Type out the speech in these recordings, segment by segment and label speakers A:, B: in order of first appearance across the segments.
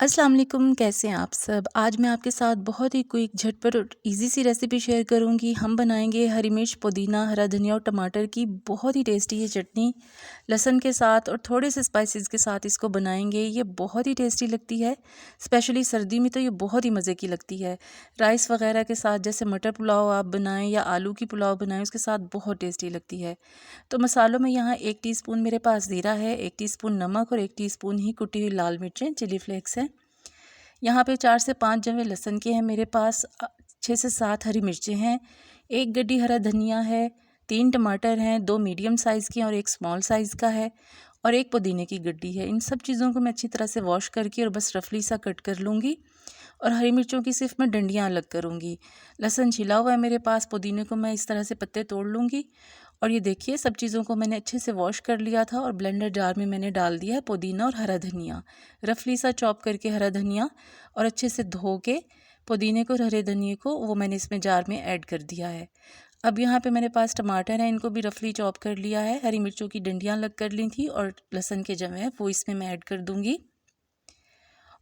A: अस्सलाम वालेकुम, कैसे हैं आप सब। आज मैं आपके साथ बहुत ही क्विक झटपट और इजी सी रेसिपी शेयर करूंगी। हम बनाएंगे हरी मिर्च, पुदीना, हरा धनिया और टमाटर की बहुत ही टेस्टी ये चटनी लहसुन के साथ और थोड़े से स्पाइसेस के साथ इसको बनाएंगे। ये बहुत ही टेस्टी लगती है, स्पेशली सर्दी में तो ये बहुत ही मज़े की लगती है। राइस वगैरह के साथ, जैसे मटर पुलाव आप बनाएं या आलू की पुलाव बनाएं, उसके साथ बहुत टेस्टी लगती है। तो मसालों में यहाँ 1 टीस्पून मेरे पास ज़ीरा है, 1 टीस्पून नमक और 1 टीस्पून ही कुटी हुई लाल मिर्चें चिली फ्लेक्स हैं। यहाँ पे 4 से 5 जवे लहसुन के हैं मेरे पास, 6 से 7 हरी मिर्चें हैं, 1 गड्डी हरा धनिया है, 3 टमाटर हैं, 2 मीडियम साइज़ के और 1 स्मॉल साइज़ का है और 1 पुदीने की गड्डी है। इन सब चीज़ों को मैं अच्छी तरह से वॉश करके और बस रफली सा कट कर लूँगी और हरी मिर्चों की सिर्फ मैं डंडियाँ अलग करूँगी। लहसुन छिला हुआ है मेरे पास, पुदीने को मैं इस तरह से पत्ते तोड़ लूँगी। और ये देखिए, सब चीज़ों को मैंने अच्छे से वॉश कर लिया था और ब्लेंडर जार में मैंने डाल दिया है पुदीना और हरा धनिया, रफली सा चॉप करके हरा धनिया और अच्छे से धो के पुदीने को और हरे धनिए को वो मैंने इसमें जार में ऐड कर दिया है। अब यहाँ पे मेरे पास टमाटर हैं, इनको भी रफली चॉप कर लिया है, हरी मिर्चों की डंडियाँ अलग कर ली थी और लहसुन के जवे हैं वो इसमें मैं ऐड कर दूँगी।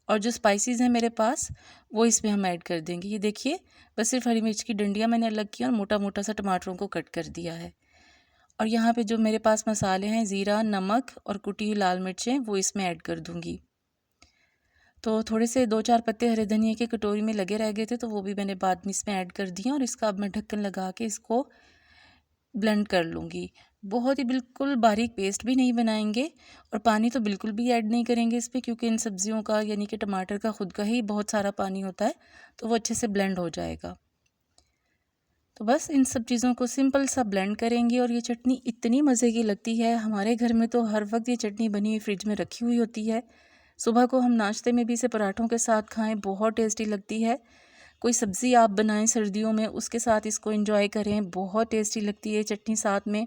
A: और जो स्पाइसेस हैं मेरे पास वो इसमें हम ऐड कर देंगे। ये देखिए, बस सिर्फ हरी मिर्च की डंडियाँ मैंने अलग की और मोटा मोटा सा टमाटरों को कट कर दिया है। और यहाँ पे जो मेरे पास मसाले हैं, ज़ीरा, नमक और कुटी हुई लाल मिर्चें, वो इसमें ऐड कर दूँगी। तो थोड़े से 2-4 पत्ते हरे धनिए के कटोरी में लगे रह गए थे, तो वो भी मैंने बाद में इसमें ऐड कर दिए और इसका अब मैं ढक्कन लगा के इसको ब्लेंड कर लूँगी। बहुत ही बिल्कुल बारीक पेस्ट भी नहीं बनाएंगे और पानी तो बिल्कुल भी ऐड नहीं करेंगे इस पर, क्योंकि इन सब्जियों का यानी कि टमाटर का खुद का ही बहुत सारा पानी होता है, तो वो अच्छे से ब्लेंड हो जाएगा। तो बस इन सब चीज़ों को सिंपल सा ब्लेंड करेंगे और ये चटनी इतनी मज़े की लगती है। हमारे घर में तो हर वक्त ये चटनी बनी हुई फ्रिज में रखी हुई होती है। सुबह को हम नाश्ते में भी इसे पराठों के साथ खाएं, बहुत टेस्टी लगती है। कोई सब्ज़ी आप बनाएं सर्दियों में, उसके साथ इसको एंजॉय करें, बहुत टेस्टी लगती है चटनी साथ में।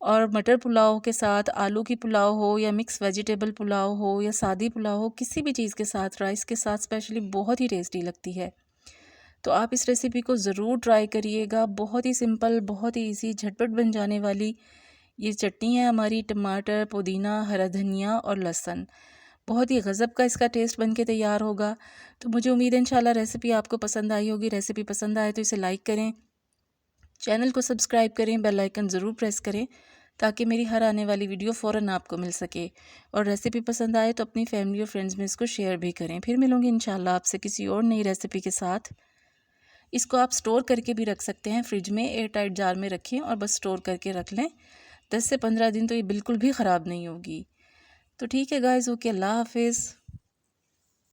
A: और मटर पुलाव के साथ, आलू की पुलाव हो या मिक्स वेजिटेबल पुलाव हो या सादी पुलाव हो, किसी भी चीज़ के साथ, राइस के साथ स्पेशली बहुत ही टेस्टी लगती है। तो आप इस रेसिपी को ज़रूर ट्राई करिएगा। बहुत ही सिंपल, बहुत ही इजी, झटपट बन जाने वाली ये चटनी है हमारी, टमाटर, पुदीना, हरा धनिया और लहसुन। बहुत ही गज़ब का इसका टेस्ट बन के तैयार होगा। तो मुझे उम्मीद है इंशाल्लाह रेसिपी आपको पसंद आई होगी। रेसिपी पसंद आए तो इसे लाइक करें, चैनल को सब्सक्राइब करें, बेल आइकन ज़रूर प्रेस करें ताकि मेरी हर आने वाली वीडियो फ़ौरन आपको मिल सके। और रेसिपी पसंद आए तो अपनी फैमिली और फ्रेंड्स में इसको शेयर भी करें। फिर मिलूँगी इंशाल्लाह आपसे किसी और नई रेसिपी के साथ। इसको आप स्टोर करके भी रख सकते हैं फ्रिज में, एयर टाइट जार में रखें और बस स्टोर करके रख लें। 10 से 15 दिन तो ये बिल्कुल भी ख़राब नहीं होगी। तो ठीक है गाइज़, ओके, अल्लाह हाफिज़।